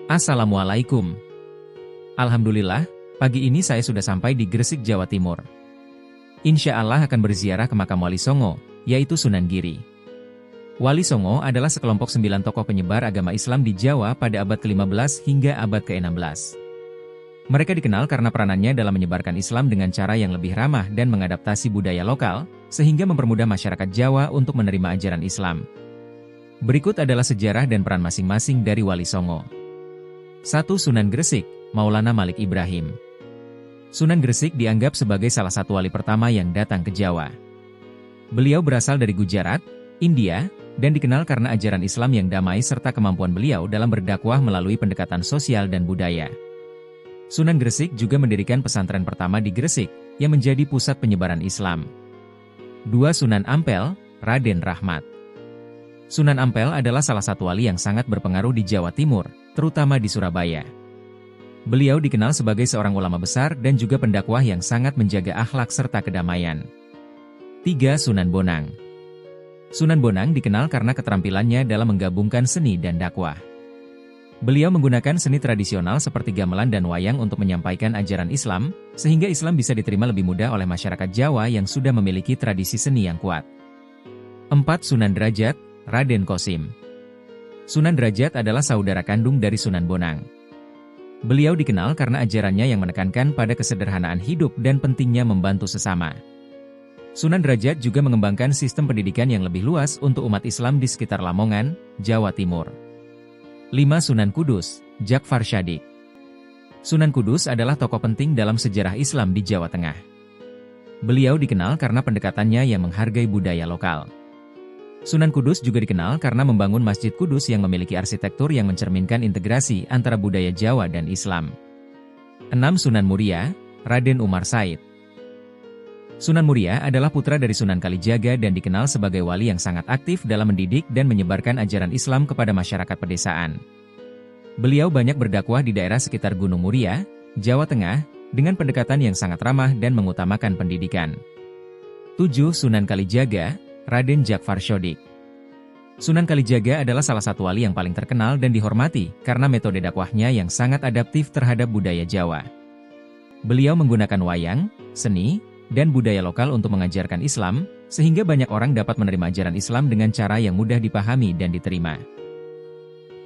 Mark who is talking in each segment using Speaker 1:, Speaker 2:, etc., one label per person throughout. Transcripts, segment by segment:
Speaker 1: Assalamualaikum. Alhamdulillah, pagi ini saya sudah sampai di Gresik, Jawa Timur. Insya Allah akan berziarah ke makam Wali Songo, yaitu Sunan Giri. Wali Songo adalah sekelompok 9 tokoh penyebar agama Islam di Jawa pada abad ke-15 hingga abad ke-16. Mereka dikenal karena peranannya dalam menyebarkan Islam dengan cara yang lebih ramah dan mengadaptasi budaya lokal, sehingga mempermudah masyarakat Jawa untuk menerima ajaran Islam. Berikut adalah sejarah dan peran masing-masing dari Wali Songo. 1. Sunan Gresik, Maulana Malik Ibrahim. Sunan Gresik dianggap sebagai salah satu wali pertama yang datang ke Jawa. Beliau berasal dari Gujarat, India, dan dikenal karena ajaran Islam yang damai serta kemampuan beliau dalam berdakwah melalui pendekatan sosial dan budaya. Sunan Gresik juga mendirikan pesantren pertama di Gresik, yang menjadi pusat penyebaran Islam. 2. Sunan Ampel, Raden Rahmat. Sunan Ampel adalah salah satu wali yang sangat berpengaruh di Jawa Timur, terutama di Surabaya. Beliau dikenal sebagai seorang ulama besar dan juga pendakwah yang sangat menjaga akhlak serta kedamaian. 3. Sunan Bonang. Sunan Bonang dikenal karena keterampilannya dalam menggabungkan seni dan dakwah. Beliau menggunakan seni tradisional seperti gamelan dan wayang untuk menyampaikan ajaran Islam, sehingga Islam bisa diterima lebih mudah oleh masyarakat Jawa yang sudah memiliki tradisi seni yang kuat. 4. Sunan Derajat, Raden Kosim. Sunan Derajat adalah saudara kandung dari Sunan Bonang. Beliau dikenal karena ajarannya yang menekankan pada kesederhanaan hidup dan pentingnya membantu sesama. Sunan Derajat juga mengembangkan sistem pendidikan yang lebih luas untuk umat Islam di sekitar Lamongan, Jawa Timur. 5. Sunan Kudus, Jakfar Shadiq. Sunan Kudus adalah tokoh penting dalam sejarah Islam di Jawa Tengah. Beliau dikenal karena pendekatannya yang menghargai budaya lokal. Sunan Kudus juga dikenal karena membangun Masjid Kudus yang memiliki arsitektur yang mencerminkan integrasi antara budaya Jawa dan Islam. 6. Sunan Muria, Raden Umar Said. Sunan Muria adalah putra dari Sunan Kalijaga dan dikenal sebagai wali yang sangat aktif dalam mendidik dan menyebarkan ajaran Islam kepada masyarakat pedesaan. Beliau banyak berdakwah di daerah sekitar Gunung Muria, Jawa Tengah, dengan pendekatan yang sangat ramah dan mengutamakan pendidikan. 7. Sunan Kalijaga, Raden Jakfar Shadiq. Sunan Kalijaga adalah salah satu wali yang paling terkenal dan dihormati karena metode dakwahnya yang sangat adaptif terhadap budaya Jawa. Beliau menggunakan wayang, seni, dan budaya lokal untuk mengajarkan Islam, sehingga banyak orang dapat menerima ajaran Islam dengan cara yang mudah dipahami dan diterima.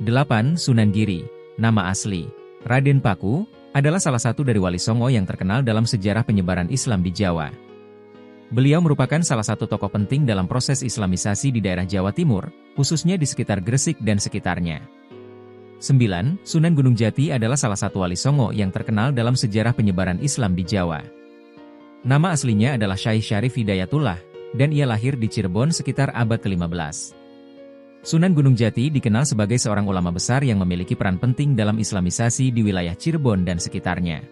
Speaker 1: 8. Sunan Giri, nama asli Raden Paku, adalah salah satu dari wali Songo yang terkenal dalam sejarah penyebaran Islam di Jawa. Beliau merupakan salah satu tokoh penting dalam proses Islamisasi di daerah Jawa Timur, khususnya di sekitar Gresik dan sekitarnya. 9. Sunan Gunung Jati adalah salah satu wali Songo yang terkenal dalam sejarah penyebaran Islam di Jawa. Nama aslinya adalah Syekh Syarif Hidayatullah, dan ia lahir di Cirebon sekitar abad ke-15. Sunan Gunung Jati dikenal sebagai seorang ulama besar yang memiliki peran penting dalam Islamisasi di wilayah Cirebon dan sekitarnya.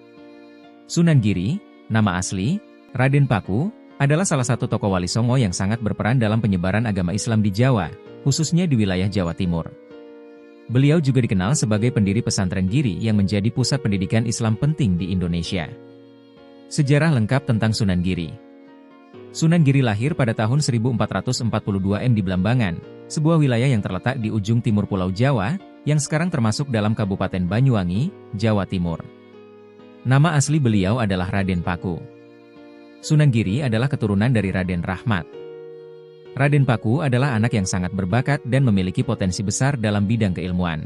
Speaker 1: Sunan Giri, nama asli Raden Paku, adalah salah satu tokoh wali Songo yang sangat berperan dalam penyebaran agama Islam di Jawa, khususnya di wilayah Jawa Timur. Beliau juga dikenal sebagai pendiri pesantren Giri yang menjadi pusat pendidikan Islam penting di Indonesia. Sejarah lengkap tentang Sunan Giri. Sunan Giri lahir pada tahun 1442 di Blambangan, sebuah wilayah yang terletak di ujung timur Pulau Jawa, yang sekarang termasuk dalam Kabupaten Banyuwangi, Jawa Timur. Nama asli beliau adalah Raden Paku. Sunan Giri adalah keturunan dari Raden Rahmat. Raden Paku adalah anak yang sangat berbakat dan memiliki potensi besar dalam bidang keilmuan.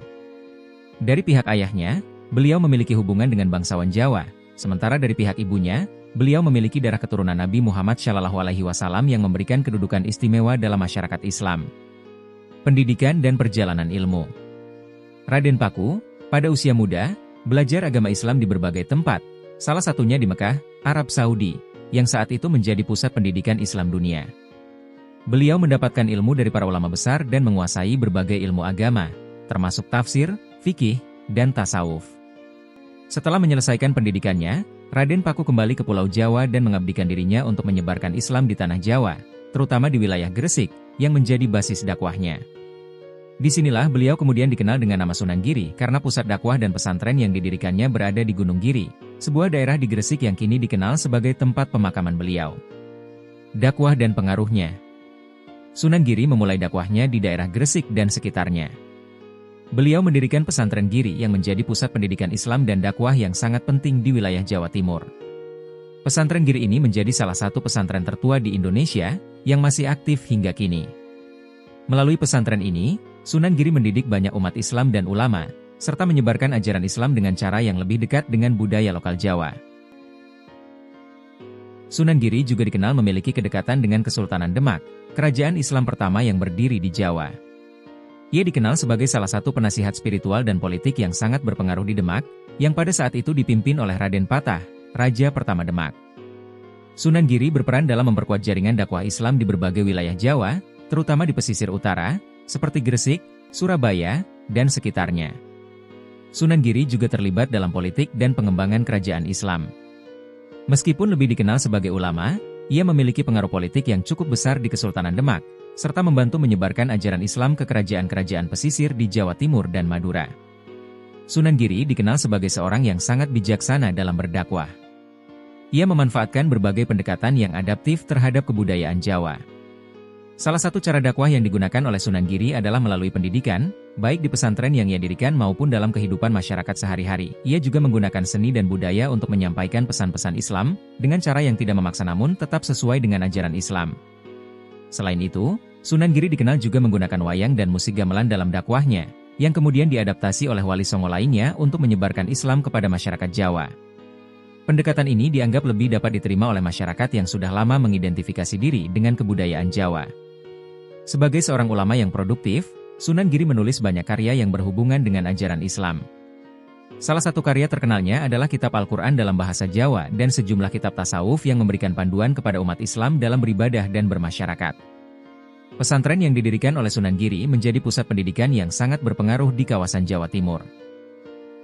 Speaker 1: Dari pihak ayahnya, beliau memiliki hubungan dengan bangsawan Jawa, sementara dari pihak ibunya, beliau memiliki darah keturunan Nabi Muhammad SAW yang memberikan kedudukan istimewa dalam masyarakat Islam. Pendidikan dan perjalanan ilmu. Raden Paku, pada usia muda, belajar agama Islam di berbagai tempat, salah satunya di Mekah, Arab Saudi, yang saat itu menjadi pusat pendidikan Islam dunia. Beliau mendapatkan ilmu dari para ulama besar dan menguasai berbagai ilmu agama, termasuk tafsir, fikih, dan tasawuf. Setelah menyelesaikan pendidikannya, Raden Paku kembali ke Pulau Jawa dan mengabdikan dirinya untuk menyebarkan Islam di tanah Jawa, terutama di wilayah Gresik, yang menjadi basis dakwahnya. Disinilah beliau kemudian dikenal dengan nama Sunan Giri karena pusat dakwah dan pesantren yang didirikannya berada di Gunung Giri, sebuah daerah di Gresik yang kini dikenal sebagai tempat pemakaman beliau. Dakwah dan pengaruhnya. Sunan Giri memulai dakwahnya di daerah Gresik dan sekitarnya. Beliau mendirikan pesantren Giri yang menjadi pusat pendidikan Islam dan dakwah yang sangat penting di wilayah Jawa Timur. Pesantren Giri ini menjadi salah satu pesantren tertua di Indonesia, yang masih aktif hingga kini. Melalui pesantren ini, Sunan Giri mendidik banyak umat Islam dan ulama, serta menyebarkan ajaran Islam dengan cara yang lebih dekat dengan budaya lokal Jawa. Sunan Giri juga dikenal memiliki kedekatan dengan Kesultanan Demak, kerajaan Islam pertama yang berdiri di Jawa. Ia dikenal sebagai salah satu penasihat spiritual dan politik yang sangat berpengaruh di Demak, yang pada saat itu dipimpin oleh Raden Patah, Raja pertama Demak. Sunan Giri berperan dalam memperkuat jaringan dakwah Islam di berbagai wilayah Jawa, terutama di pesisir utara, seperti Gresik, Surabaya, dan sekitarnya. Sunan Giri juga terlibat dalam politik dan pengembangan kerajaan Islam. Meskipun lebih dikenal sebagai ulama, ia memiliki pengaruh politik yang cukup besar di Kesultanan Demak, serta membantu menyebarkan ajaran Islam ke kerajaan-kerajaan pesisir di Jawa Timur dan Madura. Sunan Giri dikenal sebagai seorang yang sangat bijaksana dalam berdakwah. Ia memanfaatkan berbagai pendekatan yang adaptif terhadap kebudayaan Jawa. Salah satu cara dakwah yang digunakan oleh Sunan Giri adalah melalui pendidikan, baik di pesantren yang ia dirikan maupun dalam kehidupan masyarakat sehari-hari. Ia juga menggunakan seni dan budaya untuk menyampaikan pesan-pesan Islam, dengan cara yang tidak memaksa namun tetap sesuai dengan ajaran Islam. Selain itu, Sunan Giri dikenal juga menggunakan wayang dan musik gamelan dalam dakwahnya, yang kemudian diadaptasi oleh Wali Songo lainnya untuk menyebarkan Islam kepada masyarakat Jawa. Pendekatan ini dianggap lebih dapat diterima oleh masyarakat yang sudah lama mengidentifikasi diri dengan kebudayaan Jawa. Sebagai seorang ulama yang produktif, Sunan Giri menulis banyak karya yang berhubungan dengan ajaran Islam. Salah satu karya terkenalnya adalah kitab Al-Quran dalam bahasa Jawa dan sejumlah kitab tasawuf yang memberikan panduan kepada umat Islam dalam beribadah dan bermasyarakat. Pesantren yang didirikan oleh Sunan Giri menjadi pusat pendidikan yang sangat berpengaruh di kawasan Jawa Timur.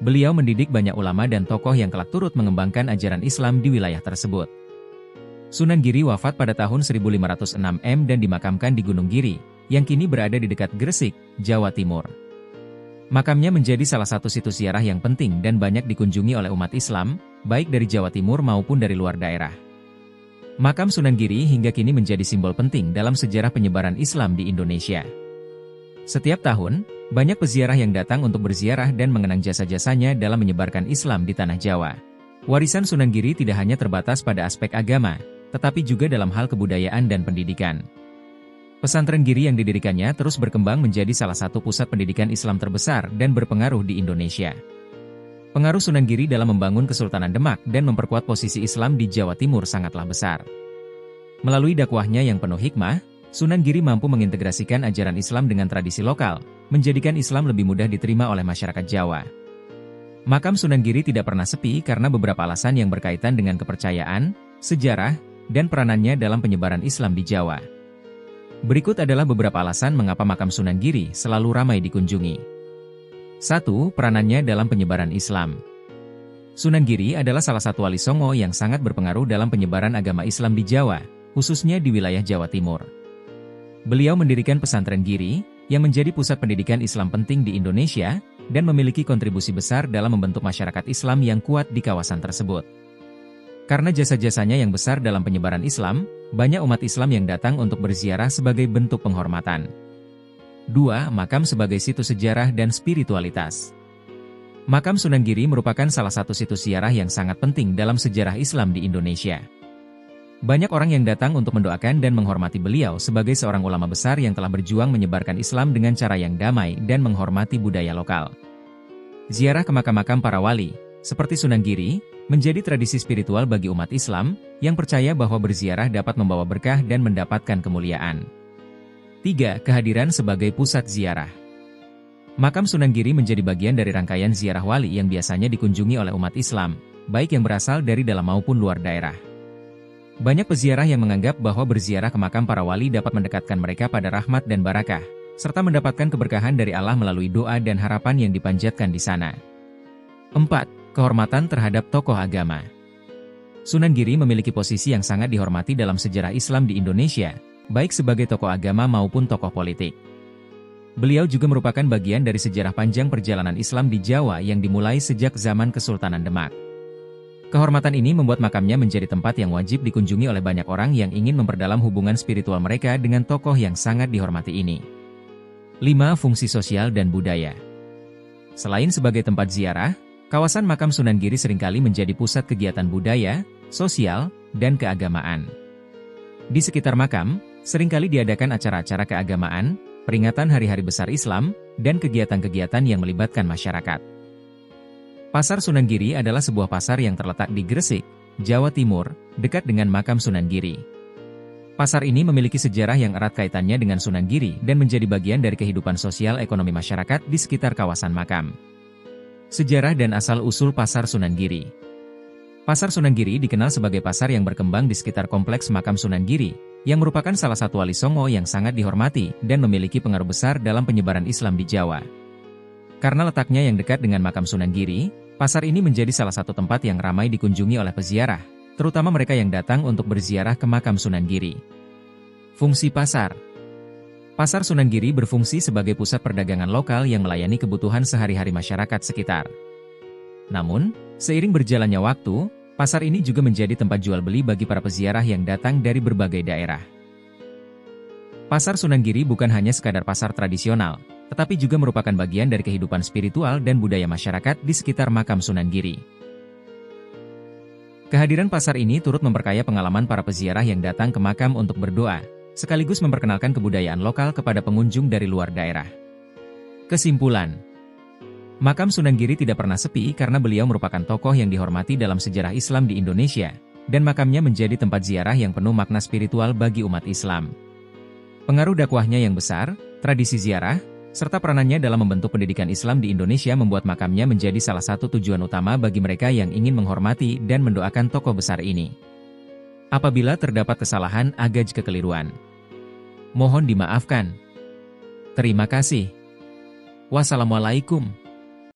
Speaker 1: Beliau mendidik banyak ulama dan tokoh yang kelak turut mengembangkan ajaran Islam di wilayah tersebut. Sunan Giri wafat pada tahun 1506 dan dimakamkan di Gunung Giri, yang kini berada di dekat Gresik, Jawa Timur. Makamnya menjadi salah satu situs ziarah yang penting dan banyak dikunjungi oleh umat Islam, baik dari Jawa Timur maupun dari luar daerah. Makam Sunan Giri hingga kini menjadi simbol penting dalam sejarah penyebaran Islam di Indonesia. Setiap tahun, banyak peziarah yang datang untuk berziarah dan mengenang jasa-jasanya dalam menyebarkan Islam di tanah Jawa. Warisan Sunan Giri tidak hanya terbatas pada aspek agama, tetapi juga dalam hal kebudayaan dan pendidikan. Pesantren Giri yang didirikannya terus berkembang menjadi salah satu pusat pendidikan Islam terbesar dan berpengaruh di Indonesia. Pengaruh Sunan Giri dalam membangun Kesultanan Demak dan memperkuat posisi Islam di Jawa Timur sangatlah besar. Melalui dakwahnya yang penuh hikmah, Sunan Giri mampu mengintegrasikan ajaran Islam dengan tradisi lokal, menjadikan Islam lebih mudah diterima oleh masyarakat Jawa. Makam Sunan Giri tidak pernah sepi karena beberapa alasan yang berkaitan dengan kepercayaan, sejarah, dan peranannya dalam penyebaran Islam di Jawa. Berikut adalah beberapa alasan mengapa makam Sunan Giri selalu ramai dikunjungi. 1. Peranannya dalam penyebaran Islam. Sunan Giri adalah salah satu wali songo yang sangat berpengaruh dalam penyebaran agama Islam di Jawa, khususnya di wilayah Jawa Timur. Beliau mendirikan pesantren Giri, yang menjadi pusat pendidikan Islam penting di Indonesia, dan memiliki kontribusi besar dalam membentuk masyarakat Islam yang kuat di kawasan tersebut. Karena jasa-jasanya yang besar dalam penyebaran Islam, banyak umat Islam yang datang untuk berziarah sebagai bentuk penghormatan. 2. Makam sebagai situs sejarah dan spiritualitas. Makam Sunan Giri merupakan salah satu situs ziarah yang sangat penting dalam sejarah Islam di Indonesia. Banyak orang yang datang untuk mendoakan dan menghormati beliau sebagai seorang ulama besar yang telah berjuang menyebarkan Islam dengan cara yang damai dan menghormati budaya lokal. Ziarah ke makam-makam para wali, seperti Sunan Giri, menjadi tradisi spiritual bagi umat Islam, yang percaya bahwa berziarah dapat membawa berkah dan mendapatkan kemuliaan. 3. Kehadiran sebagai pusat ziarah. Makam Sunan Giri menjadi bagian dari rangkaian ziarah wali yang biasanya dikunjungi oleh umat Islam, baik yang berasal dari dalam maupun luar daerah. Banyak peziarah yang menganggap bahwa berziarah ke makam para wali dapat mendekatkan mereka pada rahmat dan barakah, serta mendapatkan keberkahan dari Allah melalui doa dan harapan yang dipanjatkan di sana. 4. Kehormatan terhadap tokoh agama. Sunan Giri memiliki posisi yang sangat dihormati dalam sejarah Islam di Indonesia, baik sebagai tokoh agama maupun tokoh politik. Beliau juga merupakan bagian dari sejarah panjang perjalanan Islam di Jawa yang dimulai sejak zaman Kesultanan Demak. Kehormatan ini membuat makamnya menjadi tempat yang wajib dikunjungi oleh banyak orang yang ingin memperdalam hubungan spiritual mereka dengan tokoh yang sangat dihormati ini. 5. Fungsi sosial dan budaya. Selain sebagai tempat ziarah, kawasan makam Sunan Giri seringkali menjadi pusat kegiatan budaya, sosial, dan keagamaan. Di sekitar makam, seringkali diadakan acara-acara keagamaan, peringatan hari-hari besar Islam, dan kegiatan-kegiatan yang melibatkan masyarakat. Pasar Sunan Giri adalah sebuah pasar yang terletak di Gresik, Jawa Timur, dekat dengan makam Sunan Giri. Pasar ini memiliki sejarah yang erat kaitannya dengan Sunan Giri dan menjadi bagian dari kehidupan sosial ekonomi masyarakat di sekitar kawasan makam. Sejarah dan asal-usul Pasar Sunan Giri. Pasar Sunan Giri dikenal sebagai pasar yang berkembang di sekitar kompleks makam Sunan Giri, yang merupakan salah satu wali songo yang sangat dihormati dan memiliki pengaruh besar dalam penyebaran Islam di Jawa. Karena letaknya yang dekat dengan makam Sunan Giri, pasar ini menjadi salah satu tempat yang ramai dikunjungi oleh peziarah, terutama mereka yang datang untuk berziarah ke makam Sunan Giri. Fungsi pasar. Pasar Sunan Giri berfungsi sebagai pusat perdagangan lokal yang melayani kebutuhan sehari-hari masyarakat sekitar. Namun, seiring berjalannya waktu, pasar ini juga menjadi tempat jual beli bagi para peziarah yang datang dari berbagai daerah. Pasar Sunan Giri bukan hanya sekadar pasar tradisional, tetapi juga merupakan bagian dari kehidupan spiritual dan budaya masyarakat di sekitar makam Sunan Giri. Kehadiran pasar ini turut memperkaya pengalaman para peziarah yang datang ke makam untuk berdoa, sekaligus memperkenalkan kebudayaan lokal kepada pengunjung dari luar daerah. Kesimpulan, makam Sunan Giri tidak pernah sepi karena beliau merupakan tokoh yang dihormati dalam sejarah Islam di Indonesia, dan makamnya menjadi tempat ziarah yang penuh makna spiritual bagi umat Islam. Pengaruh dakwahnya yang besar, tradisi ziarah, serta peranannya dalam membentuk pendidikan Islam di Indonesia membuat makamnya menjadi salah satu tujuan utama bagi mereka yang ingin menghormati dan mendoakan tokoh besar ini. Apabila terdapat kesalahan atau kekeliruan, mohon dimaafkan. Terima kasih. Wassalamualaikum.